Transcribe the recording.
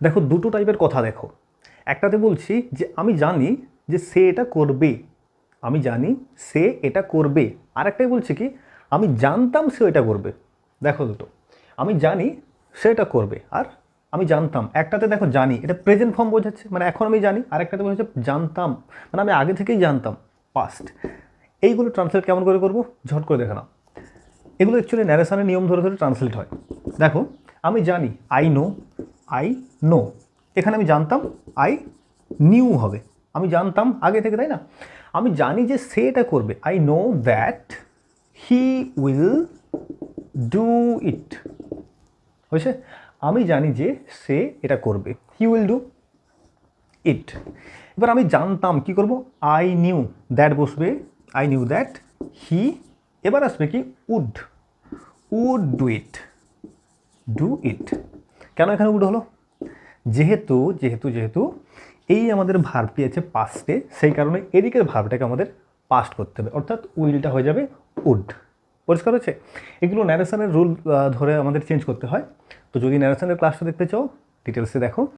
দেখো দুটো টাইপের কথা দেখো, একটাতে বলছি যে আমি জানি যে সে এটা করবে, আমি জানি সে এটা করবে, আর একটাই বলছি কি আমি জানতাম সে এটা করবে। দেখো দুটো, আমি জানি সে এটা করবে আর আমি জানতাম। একটাতে দেখো জানি, এটা প্রেজেন্ট ফর্ম বোঝাচ্ছে, মানে এখন আমি জানি, আর একটাতে বোঝাচ্ছে জানতাম, মানে আমি আগে থেকেই জানতাম, পাস্ট। এইগুলো ট্রান্সলেট কেমন করে করবো ঝট করে দেখে নাও। এগুলো অ্যাকচুয়ালি ন্যারেশনের নিয়ম ধরে ধরে ট্রান্সলেট হয়। দেখো, আমি জানি, আই নো, এখানে আমি জানতাম, আই নিউ হবে, আমি জানতাম আগে থেকে, তাই না? আমি জানি যে সে এটা করবে, I know that he will do it, হয়েছে? আমি জানি যে সে এটা করবে, হি উইল ডু ইট। এবার আমি জানতাম কি করব, আই নিউ, দ্যাট বসবে, আই নিউ দ্যাট হি, এবার আসবে কি would, would do it, do it. কেন এখানে উড হলো? যেহেতু যেহেতু যেহেতু এই আমাদের ভার্বটি আছে পাস্টে, সেই কারণে এদিকের ভার্বটাকে আমাদের পাস্ট করতে হবে, অর্থাৎ উইলটা হয়ে যাবে উড। পরিষ্কার হচ্ছে? এগুলো ন্যারেশনের রুল ধরে আমাদের চেঞ্জ করতে হয়। তো যদি ন্যারেশনের ক্লাসটা দেখতে চাও ডিটেলসে দেখো।